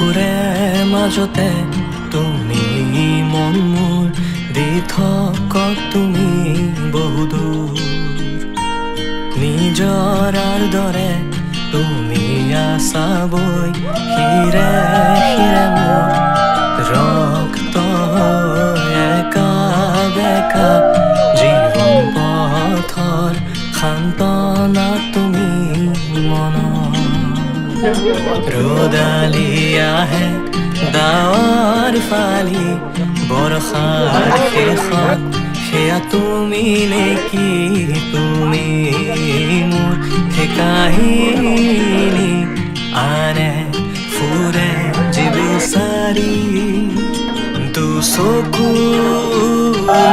সুখৰে মাজতে তুমি মন মোৰ দি থকা তুমি বহুদূৰ নিজৰাৰ দৰে তুমি আছাবৈ হিৰে হিৰে মোৰ ৰক্ত একা বেকা জীৱন পথৰ সান্তনা তুমি মনৰ ৰ'দালি আহে ডাৱৰ ফালি বৰষাৰ শেষত সেয়া তুমি নেকি তুমি মোৰ সেই কাহিনী আনে ফুৰে যি বিচাৰি দুচকু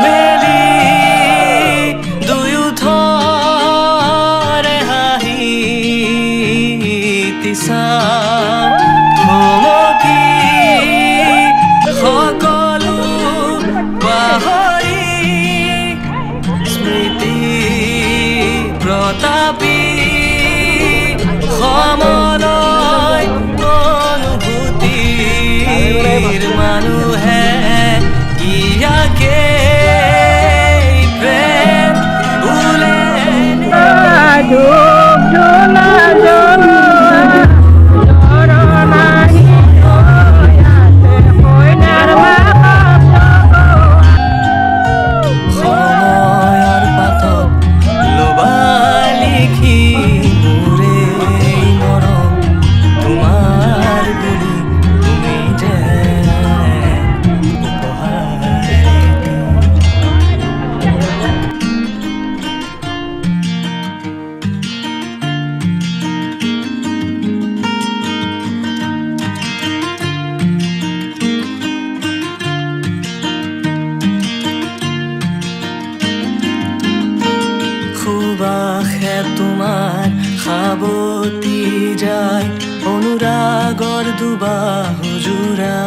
মেলি দুয়োধৰে হাঁহি তিছা থমকি সকলো পাহৰি স্মৃতি প্ৰতাপী সমলয় অনুভূতিৰ মানুহে ইয়াকে প্ৰেম বোলে সুবাসে তোমাৰ সাৱতি যায় অনুৰাগৰ দুবাহু জোৰা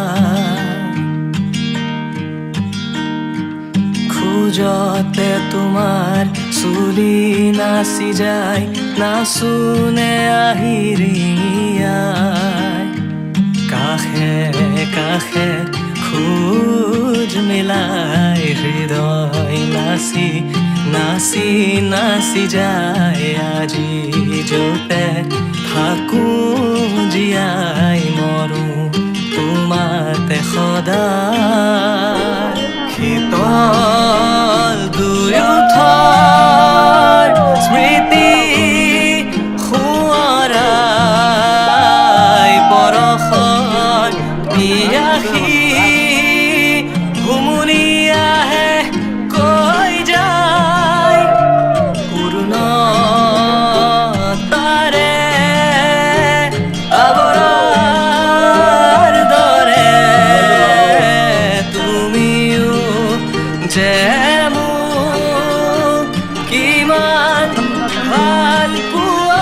খোজতে তোমাৰ চুলি নাচি যায় নাচোনে আহিৰিয়াই কাষে কাষে খোজ মিলাই হৃদয় নাচি নাচি নাচি যায় আজি যতে থাকো জীয়াই মৰো তোমাতে সদায় শীতল দুয়োথৰ স্মৃতি সোঁৱৰাই পৰশত পিয়াসী ঘুমুনি আহে কৈ যায় পূৰ্ণতাৰে আৱৰাৰ দৰে তুমিও যে মোক কিমান ভাল পোৱা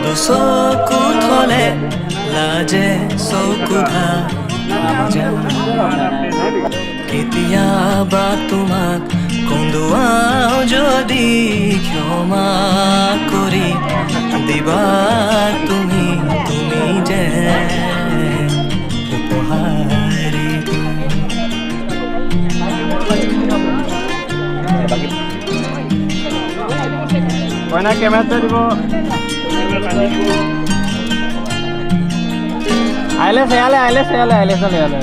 দুচকু থলে লাজে চকু কেতিয়াবা তোমাক কন্দুৱাও যদি ক্ষমা কৰি দিবা তুমি তুমি যে উপহাৰী কইনা কেমেৰাতে দিব আইলে সেয়ালে আইলে সেয়ালে আইলে সেয়ালে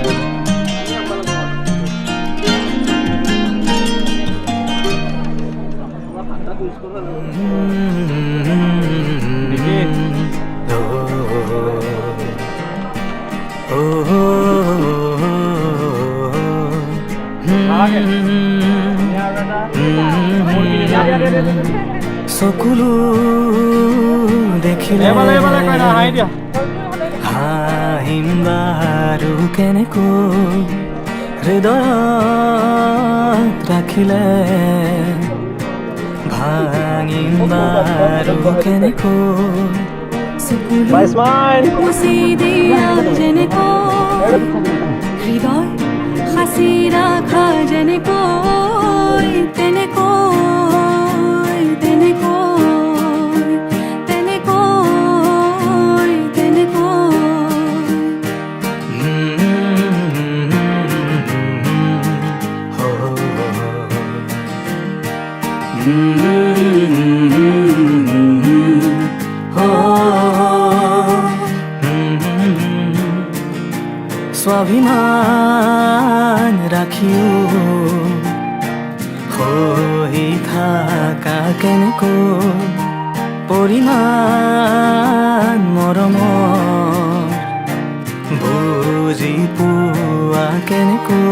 oh লাগে আৰু এটা চকুলো দেখিলে এবালে কই না হাই দিয়া হাঁহিম বাৰু কেনেকৈ হৃদয়ত ৰাখিলে ভাঙিম বাৰু কেনেকৈ বাই স্মাইল মুচি দিয়া যেনেকৈ হৃদয় সাঁচি ৰাখা যেনেকৈ তেনেকৈ তেনেকৈ তেনেকৈ তেনেকৈ স্বাভিমান ৰাখিও হৈ থাকা কেনেকৈ পৰিমাণ মৰমৰ বুজি পোৱা কেনেকৈ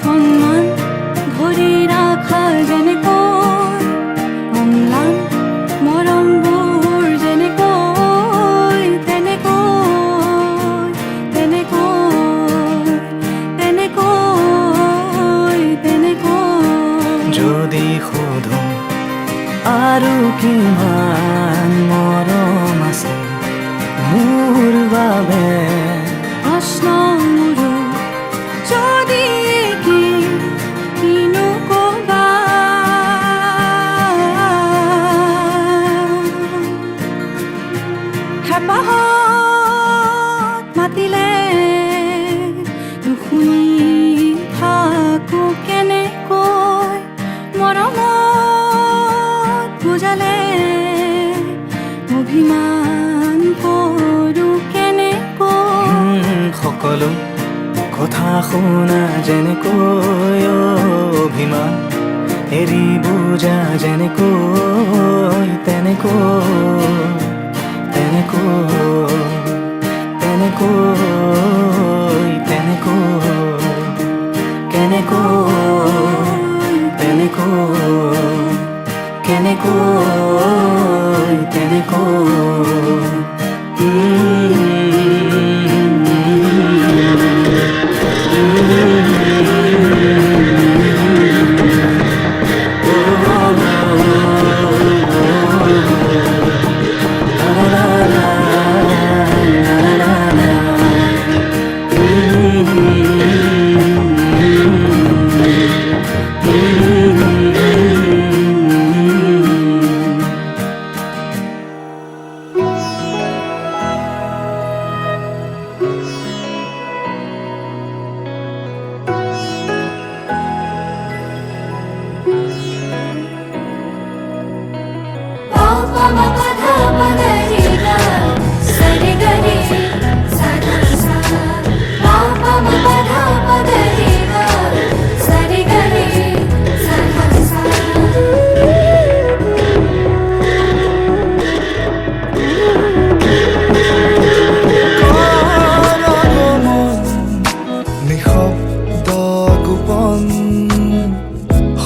সন্মান ধৰি ৰাখা যেনেকৈ অম্লান মৰমবোৰ যেনেকৈ তেনেকৈ তেনেকৈ তেনেকৈ তেনেকৈ যদি সোধো আৰু কিমান মৰম আছে মোৰ বাবে প্ৰশ্ন মোৰো যদি কিনো ক'বা হেঁপাহত মাতিলে নুশুনি থাকো কেনেকৈ মৰমত বুজালে অভিমান কৰোঁ কেনেকৈ সকলো কথা শুনা যেনেকৈ অভিমান এৰি বুজা যেনেকৈ তেনেকৈ তেনেকৈ তেনেকৈ তেনেকৈ কেনেকৈ তেনেকৈ কেনেকৈ তেনেকৈ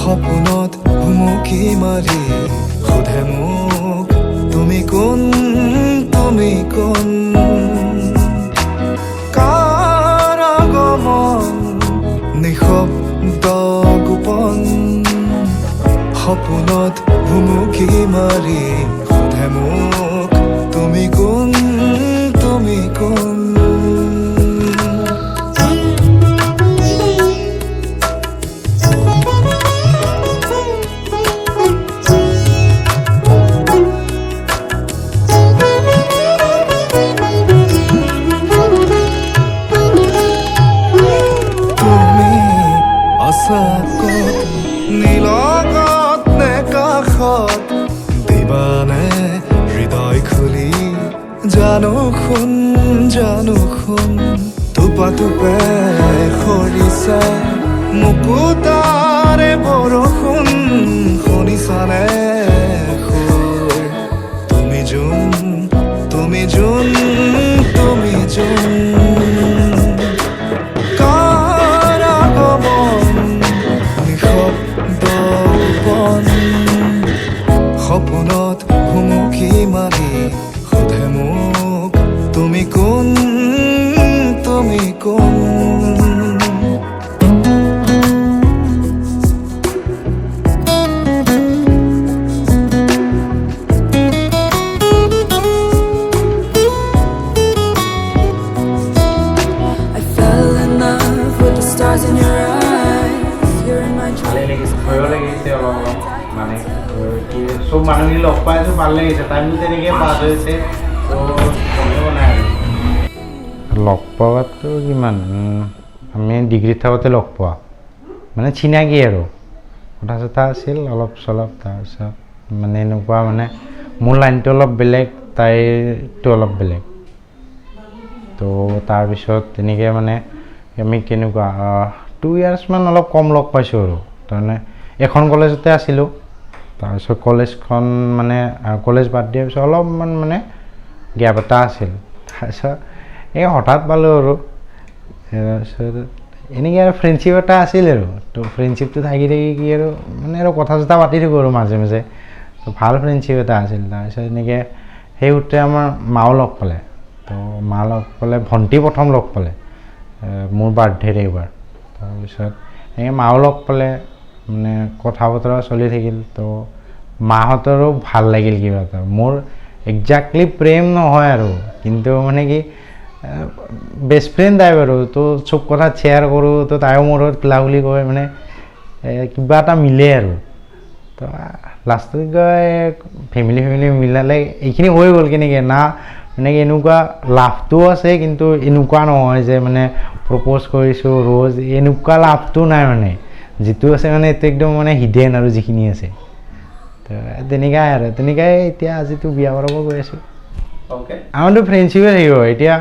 সপোনত ভুমুকি মাৰি সোধে মোক তুমি কোন তুমি কোন কাৰ আগমন নিশব্দ গোপন সপোনত ভুমুকি মাৰি সোধে মোক তুমি কোন তুমি কোন নীলগত নে কাষত দিবানে হৃদয় খুলি জানো শুন টোপা টোপে সৰিছে মুকুতাৰে বৰষুণ শুনিছানে সুৰ তুমি যোন তুমি যোন তুমি যোন কাৰ আগমন your eyes, you're in my ভালেই dreams. লাগিছে ভয়ো লাগিছে অলপ অলপ মানে কি চব মানুহখিনি লগ পাইছোঁ ভাল লাগিছে টাইমটো তেনেকৈ পাছ হৈছে তো কমিব নাই আৰু লগ পোৱাটো কিমান আমি ডিগ্ৰীত থাকোঁতে লগ পোৱা মানে চিনাকি আৰু কথা চথা আছিল অলপ চলপ তাৰপিছত মানে এনেকুৱা মানে মোৰ লাইনটো অলপ বেলেগ তাইৰটো অলপ বেলেগ তো তাৰপিছত তেনেকৈ মানে আমি কেনেকুৱা 2 ইয়াৰ্ছমান অলপ কম লগ পাইছোঁ আৰু তাৰমানে এখন কলেজতে আছিলোঁ তাৰপিছত কলেজখন মানে কলেজ বাদ দিয়াৰ পিছত অলপমান মানে গেপ এটা আছিল তাৰপিছত এই হঠাৎ পালোঁ আৰু তাৰপিছত এনেকৈ আৰু ফ্ৰেণ্ডশ্বিপ এটা আছিল আৰু তো ফ্ৰেণ্ডশ্বিপটো থাকি থাকি কি আৰু মানে আৰু কথা চথা পাতি থাকোঁ আৰু মাজে মাজে তো ভাল ফ্ৰেণ্ডশ্বিপ এটা আছিল তাৰপিছত এনেকৈ সেই সূত্ৰে আমাৰ মাও লগ পালে তো মা লগ পালে ভণ্টি প্ৰথম লগ পালে মোৰ বাৰ্থডেত এইবাৰ তাৰপিছত এনেকৈ মাও লগ পালে মানে কথা বতৰা চলি থাকিল তো মাহঁতৰো ভাল লাগিল কিবা এটা মোৰ একজেক্টলি প্ৰেম নহয় আৰু কিন্তু মানে কি বেষ্ট ফ্ৰেণ্ড টাইপ আৰু তো চব কথা শ্বেয়াৰ কৰোঁ তো তাইও মোৰ লগত খোলা খুলি কয় মানে কিবা এটা মিলে আৰু তো লাষ্টত গৈ ফেমিলি মিলালে এইখিনি হৈ গ'ল কেনেকৈ না মানে কি এনেকুৱা লাভটোও আছে কিন্তু এনেকুৱা নহয় যে মানে প্ৰপ'জ কৰিছোঁ ৰ'জ এনেকুৱা লাভটো নাই মানে যিটো আছে মানে এইটো একদম মানে হিডেন আৰু যিখিনি আছে তো তেনেকুৱাই আৰু তেনেকুৱাই এতিয়া আজিতো বিয়া কৰাব গৈ আছোঁ অ'কে আমাৰতো ফ্ৰেণ্ডশ্বিপে থাকিব এতিয়া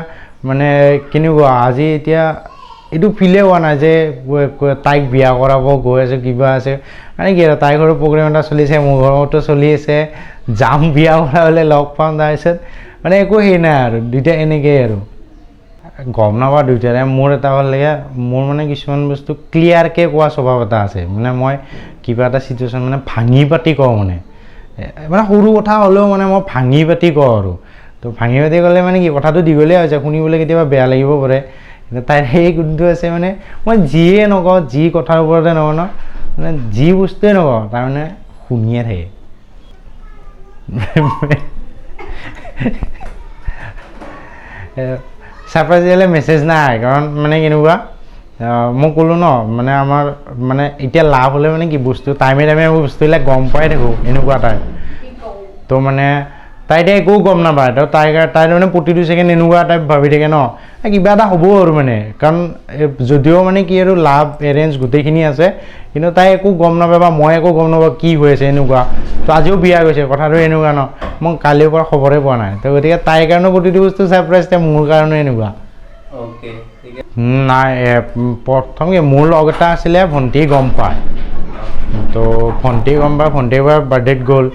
মানে কেনেকুৱা আজি এতিয়া এইটো ফিলে হোৱা নাই যে তাইক বিয়া কৰাব গৈ আছোঁ কিবা আছে মানে কি আৰু তাইৰ ঘৰৰ প্ৰগ্ৰেম এটা চলিছে মোৰ ঘৰতো চলি আছে যাম বিয়া কৰা হ'লে লগ পাম তাৰপিছত মানে একো হেৰি নাই আৰু দুইটা এনেকেই আৰু গম নাপাওঁ দুইটাৰে মোৰ এটা ভাল লাগে মোৰ মানে কিছুমান বস্তু ক্লিয়াৰকৈ কোৱা স্বভাৱ এটা আছে মানে মই কিবা এটা চিটুৱেশ্যন মানে ভাঙি পাতি কওঁ মানে সৰু কথা হ'লেও মানে মই ভাঙি পাতি কওঁ আৰু তো ভাঙি পাতি ক'লে মানে কি কথাটো দীঘলীয়া হৈছে শুনিবলৈ কেতিয়াবা বেয়া লাগিব পাৰে কিন্তু তাইৰ সেই গুণটো আছে মানে মই যিয়ে নকওঁ যি কথাৰ ওপৰতে নকওঁ ন মানে যি বস্তুৱে নকওঁ তাৰমানে শুনিয়ে থাকে ছাৰপ্ৰাইজিলে মেছেজ নাই কাৰণ মানে কেনেকুৱা মই ক'লোঁ ন মানে আমাৰ মানে এতিয়া লাভ হ'লে মানে কি বস্তু টাইমে টাইমে আমি বস্তুবিলাক গম পাই থাকোঁ এনেকুৱা টাইপ তো মানে তাই এতিয়া একো গম নাপায় তো তাই মানে প্ৰতিটো ছেকেণ্ড এনেকুৱা টাইপ ভাবি থাকে ন কিবা এটা হ'ব আৰু মানে কাৰণ যদিও মানে কি আৰু লাভ এৰেঞ্জ গোটেইখিনি আছে কিন্তু তাই একো গম নাপায় বা মই একো গম নাপাওঁ কি হৈ আছে এনেকুৱা তো আজিও বিয়া গৈছে কথাটো এনেকুৱা ন মই কালিৰ পৰা খবৰে পোৱা নাই তো গতিকে তাইৰ কাৰণেও প্ৰতিটো বস্তু ছাৰপ্ৰাইজ এতিয়া মোৰ কাৰণে এনেকুৱা অ'কে ঠিক আছে নাই প্ৰথম কি মোৰ লগ এটা আছিলে ভণ্টি গম পায় তো ভণ্টি গম পায় ভণ্টি এবাৰ বাৰ্থডেত গ'ল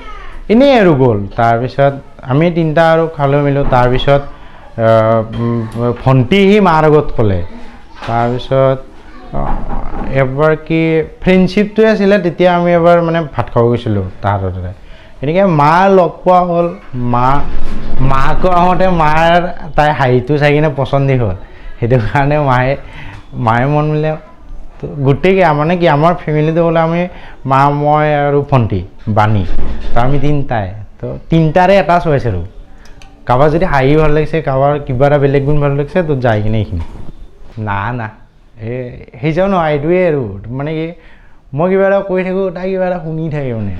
এনেই আৰু গ'ল তাৰপিছত আমি তিনিটা আৰু খালোঁ মিলোঁ তাৰপিছত ভণ্টি সি মাৰ আগত ক'লে তাৰপিছত এবাৰ কি ফ্ৰেণ্ডশ্বিপটোৱে আছিলে তেতিয়া আমি এবাৰ মানে ভাত খাব গৈছিলোঁ তাহাঁতৰ তাতে এনেকৈ মা লগ পোৱা হ'ল মাকো আহোঁতে মাৰ তাই হাঁহিটো চাই কিনে পচন্দি হ'ল সেইটো কাৰণে মায়ে মন মিলে তো গোটেই মানে কি আমাৰ ফেমিলিটো হ'লে আমি মা মই আৰু ভণ্টি বাণী তো আমি তিনিটাই তো তিনিটাৰে এটা চইচ আৰু কাৰোবাৰ যদি হাঁহি ভাল লাগিছে কাৰোবাৰ কিবা এটা বেলেগ গুণ ভাল লাগিছে তো যাই কিনে এইখিনি না সেই যাওঁ নহয় এইটোৱে আৰু মানে কি মই কিবা এটা কৈ থাকোঁ তাই কিবা এটা শুনি থাকে মানে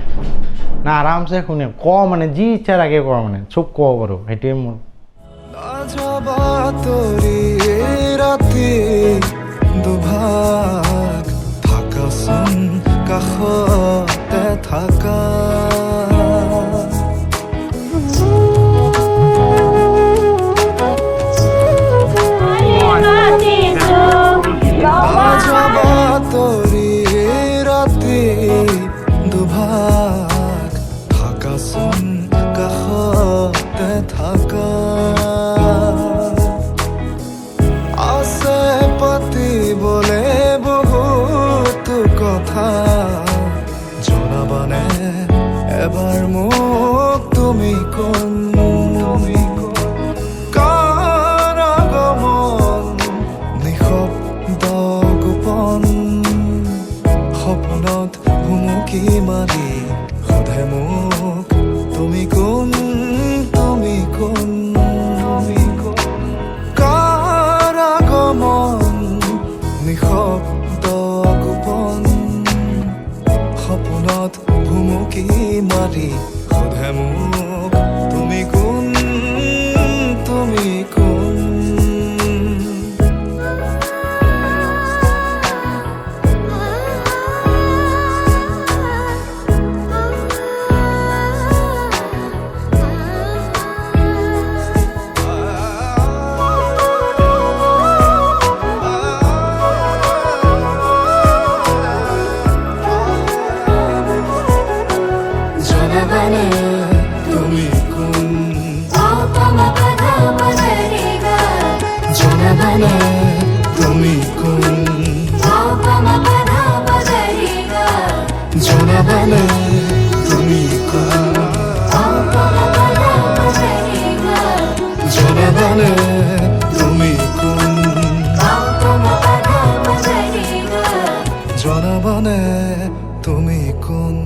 না আৰামছে শুনে মানে যি ইচ্ছা থাকে মানে চব ক'ব পাৰোঁ সেইটোৱে মোৰ নাযাবা তৰি ৰাতি দুভাগ থাকাচোন কাষতে থাকা নাযাবা তৰি ৰাতি দুভাগ থাকাচোন কাষতে থাকা আছে পাতিবলে বহুতো কথা জনাবানে এবাৰ মোক তুমি কোন কাৰ আগমন নিশব্দ গোপন সপোনত হুমুকি মাৰি সোধে মোক তুমি কোন কাৰ আগমন নিশব্দ জনমনে তুমি কোন জনমনে তুমি কোন জনমনে তুমি কোন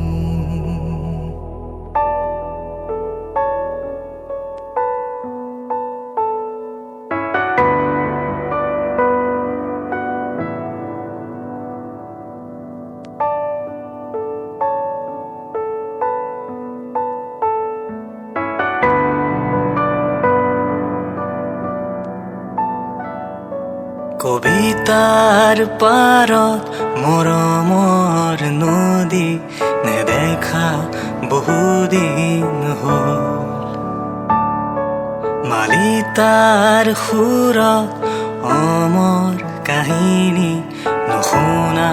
কবিতার পাৰত মৰমৰ নদী নেদেখা বহুদিন হ'ল মালিতাৰ সুৰত অমৰ কাহিনী নুশুনা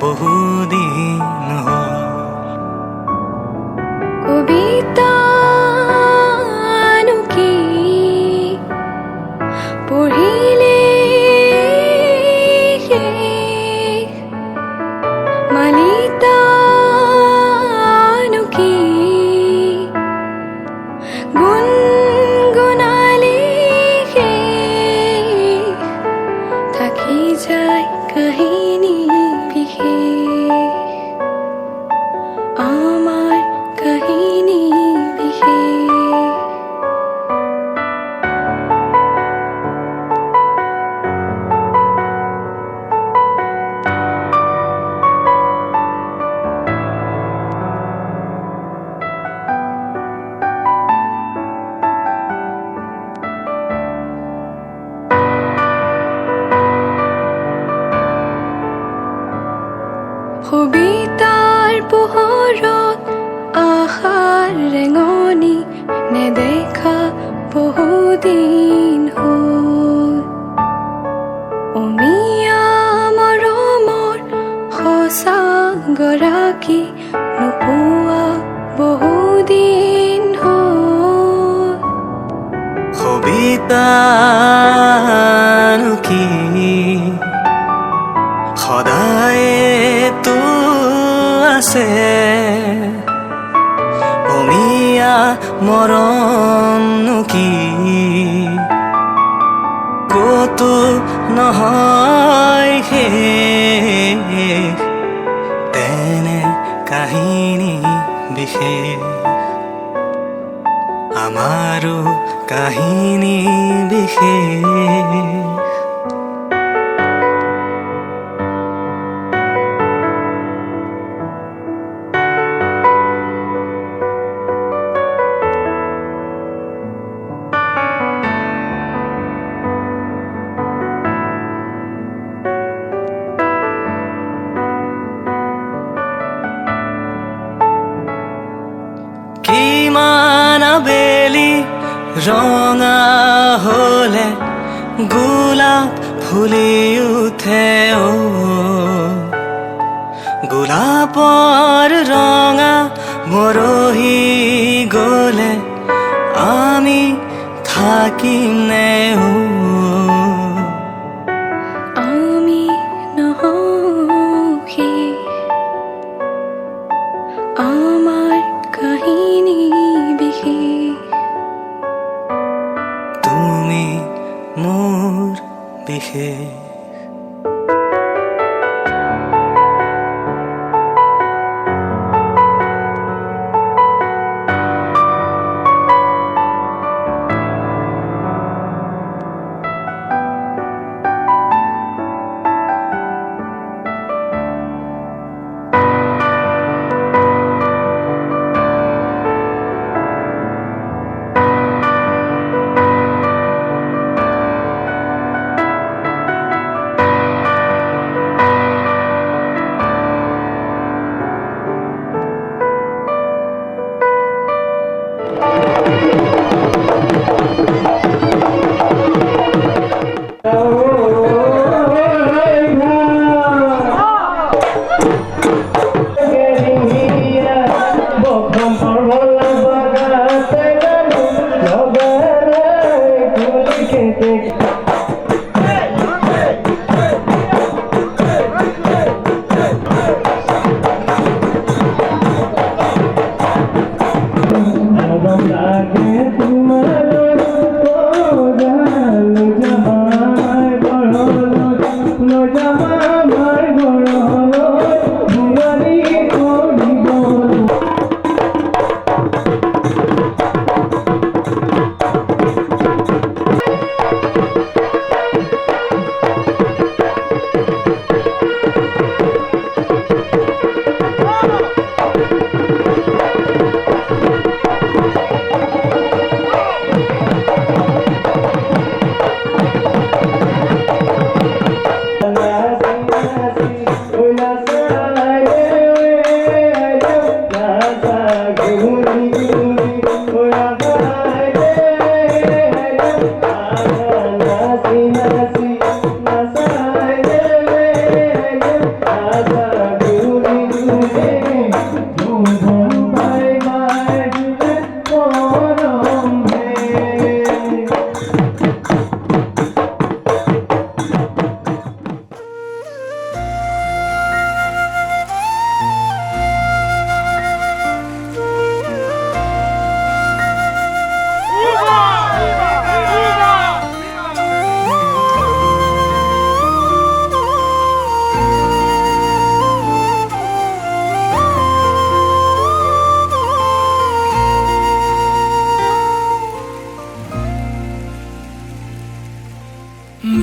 বহুদিন হ'ল কবিতানো কি পঢ়িলে মালিতানো কি গুণগুণালে থাকি যায় কাহিনী বিশেষ আমার কাহিনী বিশেষ কবিতাৰ পোহৰত আশাৰ ৰেঙনি নেদেখা বহুদিন হ'ল অমিয়া মৰমৰ সঁচা গৰাকী নোপোৱা বহুদিন হ'ল কবিতানো কি সদায় তো আছে অমিয়া মৰমনো কি কতো নহয় শেষ তেনে কাহিনী বিশেষ আমাৰো কাহিনী বিশেষ কিমান আবেলি ৰঙা হলে গোলাপ ফুলি উঠে অ গোলাপৰ ৰঙা মৰহি গলে আমি থাকিম নে অ আমি নহখি আমাৰ কাহিনী বিশেষ তুমি মোৰ বিশেষ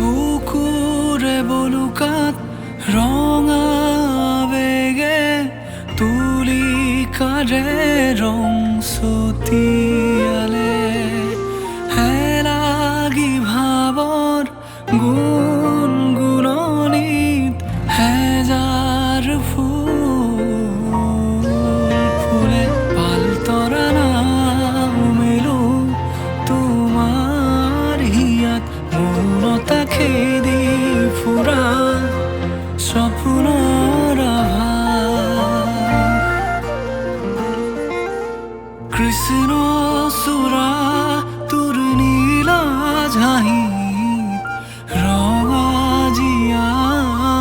বুকুৰে বলুকাত ৰঙা বেগে তুলি কাৰে ৰং ছটিয়ালে হেলাগি ভাৱৰ গুণগুণনিত হেজাৰ ফুলে পালতৰা নামিলো তোমাৰ হিয়াত মনতা খেদি ফুৰা সপোনৰ আভাস কৃষ্ণ চূড়া তোৰ নীলা ঝাঁহিত ৰঙা জীয়াউৰে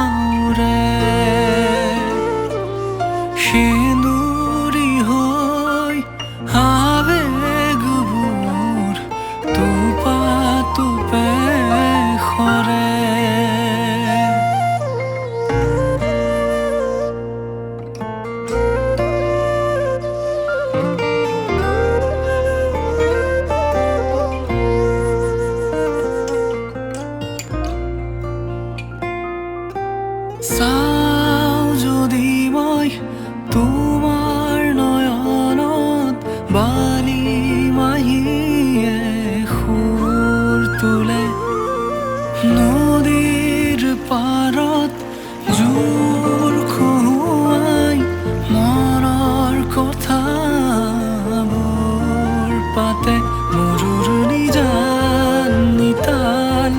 সেন্দুৰী হৈ আবেগবোৰ তোপা তোপে সৰে চাওঁ যদি মই তোমাৰ নয়নত বালি মাহিয়ে সুৰ তোলে নদীৰ পাৰত জোৰ খুৱাই মনৰ কথাবোৰ পাতে মৰুৰ নিজান নিতাল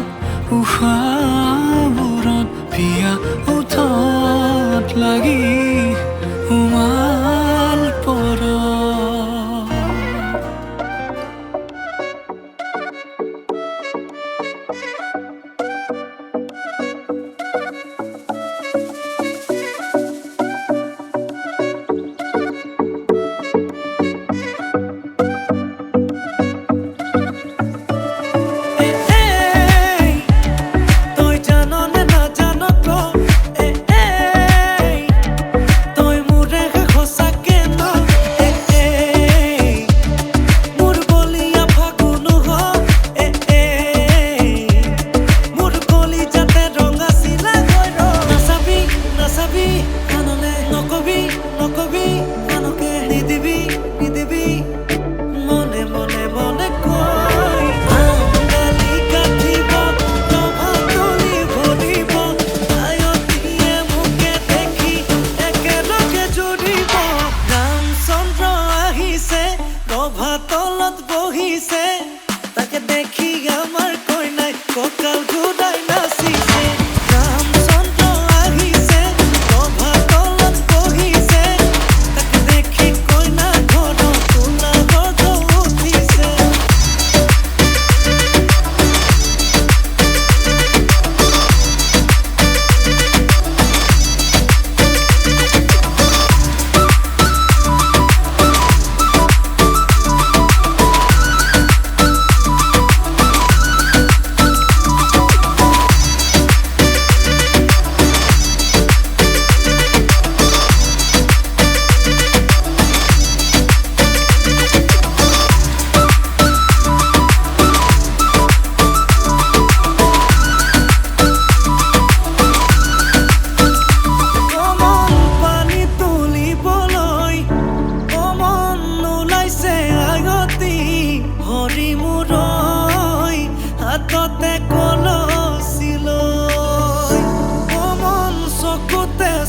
উশাবোৰত পিয়া উঠত লাগি উমাল পৰ তই জাননে নাজান তো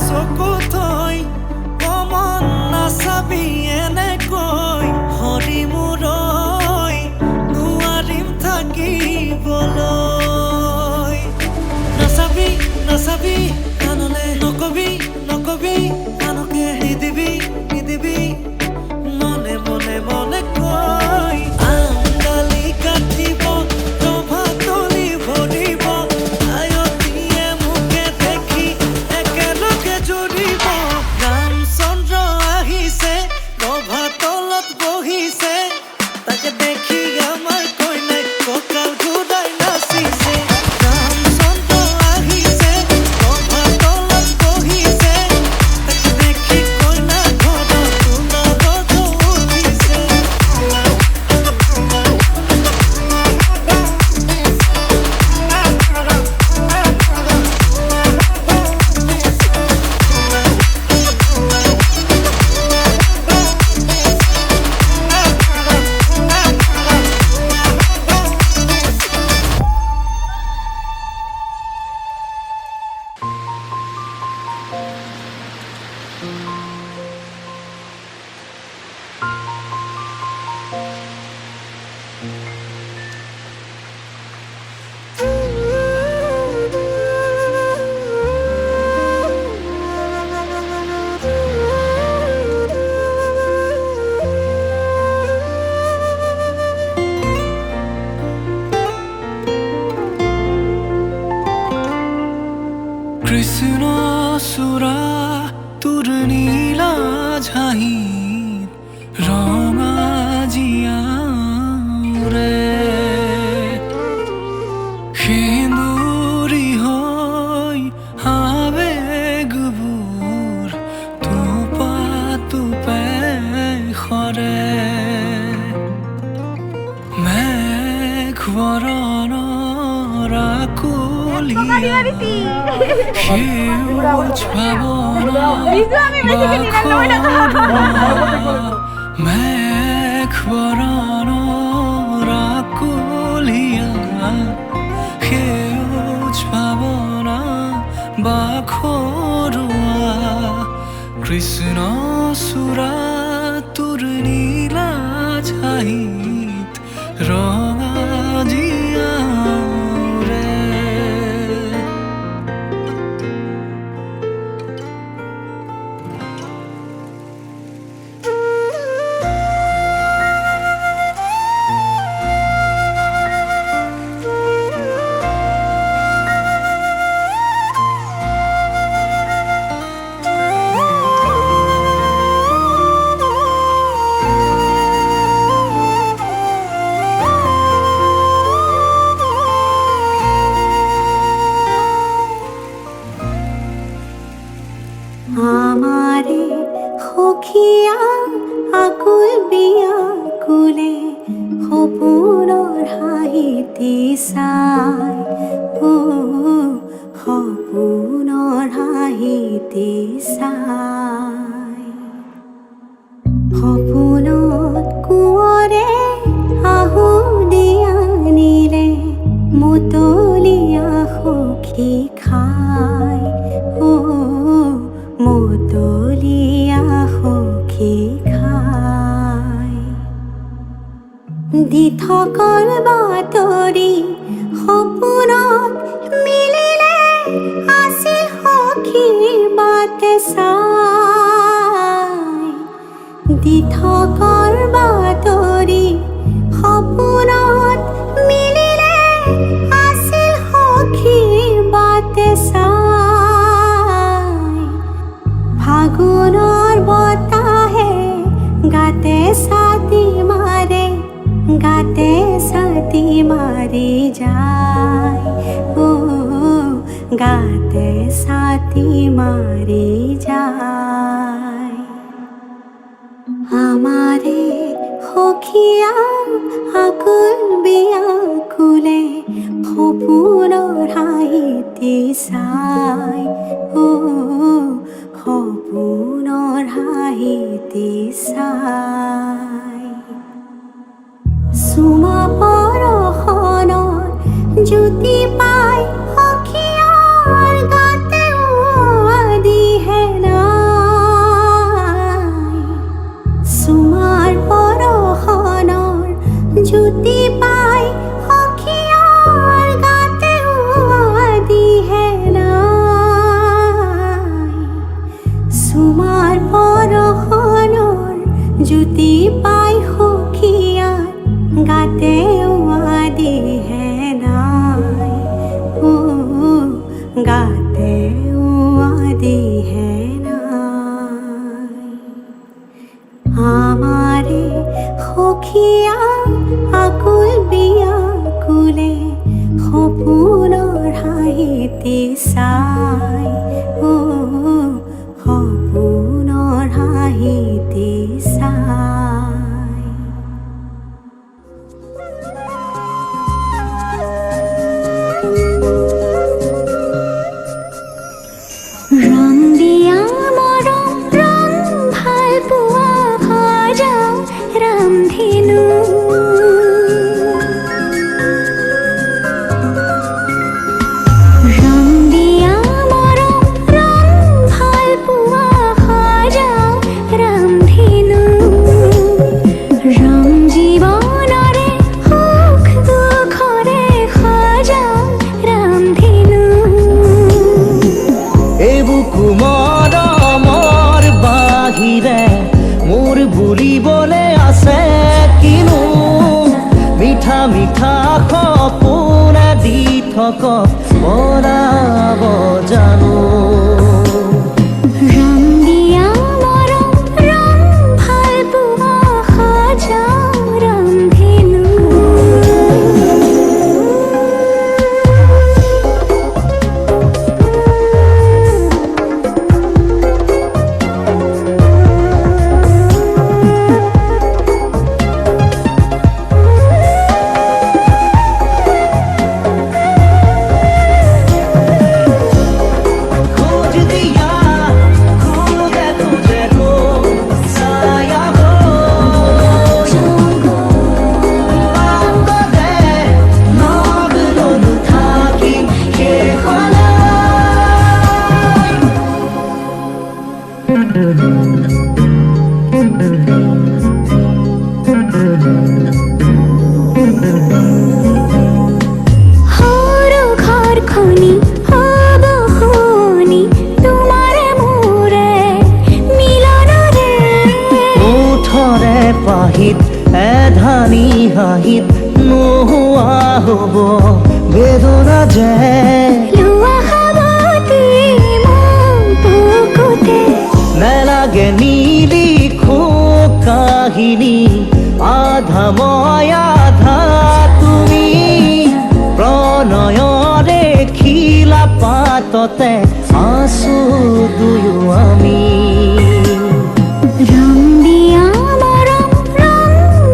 চকু থৈ মন নাচাবি এনেকৈ হৰি মূৰৈ নোৱাৰিম থাকিবলৈ নাচাবি নাচাবি কাণলে নকবি নকবি আনকে নিদিবি নিদিবি মনে মনে মনে কৈ আঙালি কাটিব ৰভাতলি ভৰিব আয়তীয়ে মোকে দেখি একেলগে জুৰিব ৰামচন্দ্ৰ আহিছে ৰভাতলত বহিছে তাকে দেখি আমাৰ কইনাই কঁকাল ঘূৰাই নাচিছে ৰামচন্দ্ৰ আহিছে ৰভাতলত বহিছে তাকে দেখি কইনা ঘৰত সোণাগত উঠিছে কৃষ্ণ চূড়া তোৰ নীলা ঝাঁহিত ৰঙা জীয়াৰে সেন্দুৰী হৈ আবেগবোৰ টোপা টোপে সৰে মেঘ বৰণৰ আকুলিয়া সেউজ ভাৱনা মেঘ বৰণৰ আকুলিয়া সেউজ ভাৱনা বাখৰুৱা কৃষ্ণ চূড়া তোৰ নীলা ঝাঁহিত ৰঙা জীয়াৰে আমাৰে সখিয়া আকুল বিয়াকুলে সপোনৰ হাঁহিতি চাই সপোনৰ হাঁহিতি চাই সপোনত কোঁৱৰে আহু দিয়া নিলে মতলীয়া সখী খাই মতলীয়া সখী খাই দি থকৰ বাতৰি সপোনত মিলিলে আছিল সখীৰ বাটে চাই দি থকৰ বাতৰি সপোনত মিলিলে আছিল সখীৰ বাটে চাই ফাগুনৰ বতাহে গাতে ছাতি মাৰে গাতে ছাতি মাৰি যায় গাতে ছাতি মাৰি যায় আমাৰে সখিয়া আকুল বিয়াকুলে সপোনৰ হাঁহিতি চাই সপোনৰ হাঁহিতি চাই চুমা পৰশনৰ জ্যোতি পাই সখিয়াৰ গাতে চুমাৰ পৰশনৰ জ্যোতি পাই সখীয়াৰ গাতে আদিহে নাই গাতে আদিহে নাই আমাৰে সখীয়া আকুল বিয়াকুলে সপোনৰ হাঁহিতে চাই সপোনৰ হাঁহিতে চাই ৰং দিয়া মৰম ৰং ভাল পোৱা সজাও ৰামধেনু ৰং দিয়া মৰম ৰং ভাল পোৱা সজাও ৰামধেনু ৰং জীৱনৰে সুখ দুখৰে সজাও ৰামধেনু এবুকু মৰমৰ বাহিৰে মোৰ বুলিবলে আছে কিনো মিঠা মিঠা সপোনে দি থক বনাব জানো ৰং দিয়া মৰম ৰং ভাল পোৱা সজাও ৰামধেনু খোঁজ দিয়া খুঁজে খুঁজে গো ছায়া গো বাংলাতে নগলো থাকি সেইখনে সৰু ঘৰখনি হ'ব শুনি তোমাৰে মোৰে মিলনৰে ওঠৰে পাহিত এধানি হাঁহিত নোহোৱা হ'ব বেদনা যে লোৱা সাৱতি মন বুকুতে নেলাগে নিলিখো কাহিনী আধা মই আধা তুমি প্ৰণয়ৰে খিলা পাততে আছো দুয়ো আমি ৰং দিয়া মৰম ৰং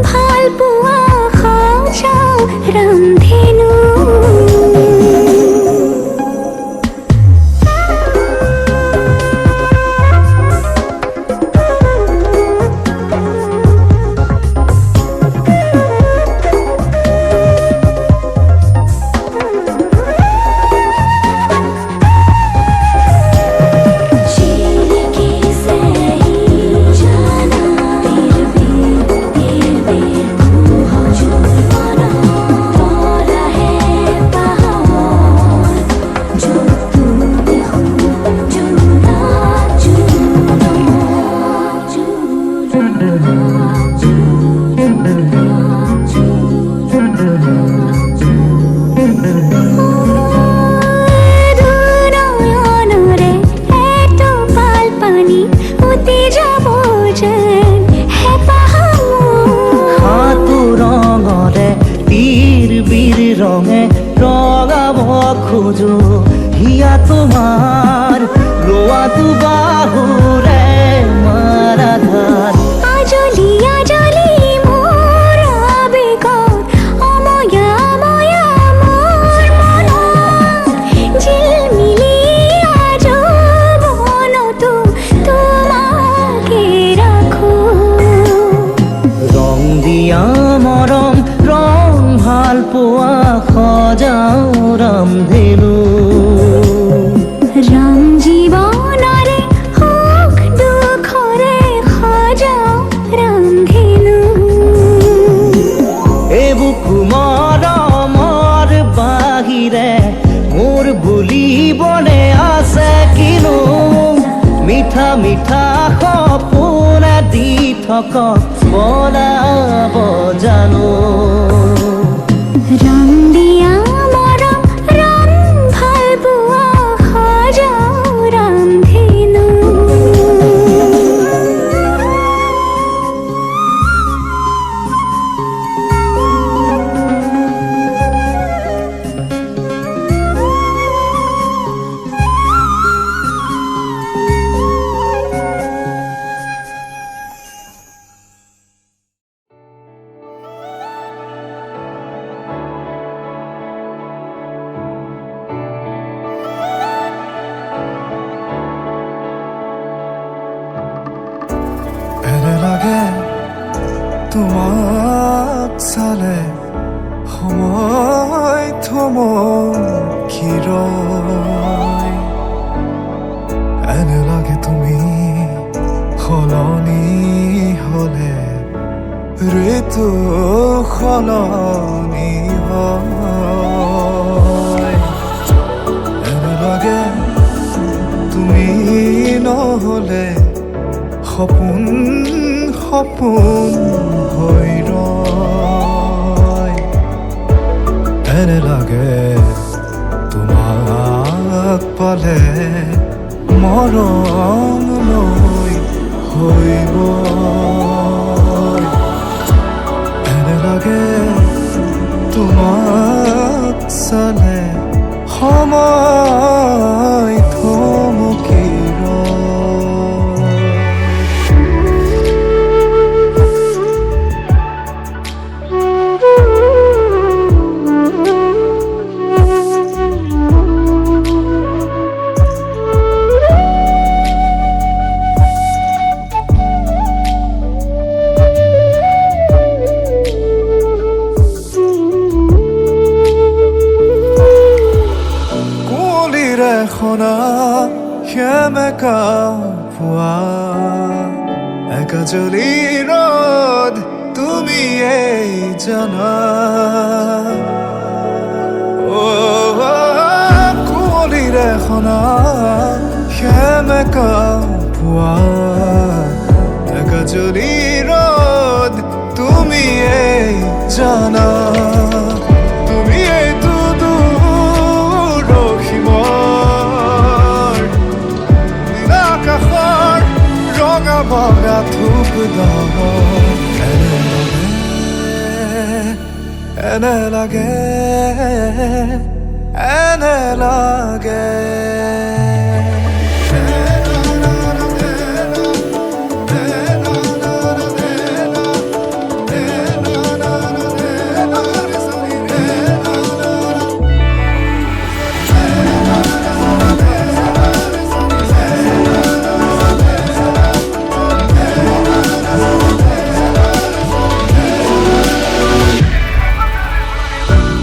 ভাল পোৱা সজাও ৰামধেনু মিঠা মিঠা সপোনে দি থকা বলাব জানো ৰং দিয়া মৰম ৰং ভাল পোৱা সজাও ৰান্ধেনো এনে লাগে তোমাক চালে সময় থমকি ৰয় এনে লাগে তুমি সলনি হলে ঋতু সলনি হয় এনে লাগে তুমি নহলে সপোন সপোন হৈ ৰয় এনে লাগে তোমাক পালে মৰম লৈ হৈব এনে লাগে তোমাক চালে সময় থমকি ৰয় সেমেকা পোৱা একা জ্বলি ৰ'দ তুমি এই জানা কুঁৱলীৰে সনা সেমেকা পোৱা একা জ্বলি ৰ'দ তুমি এই জানা তুমি এইটো বগা ধূপ দাব এনে লাগে এনে লাগে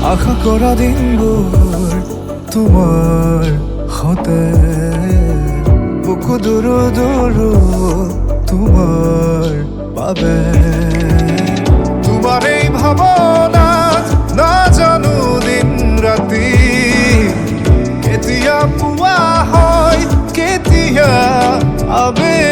আশা কৰা দিনবোৰ তোমাৰ সতে বুকু দূৰো দূৰো তোমাৰ বাবে তোমাৰ এই ভাৱনাত নাজানো দিন ৰাতি কেতিয়া পুৱা হয় কেতিয়া আবে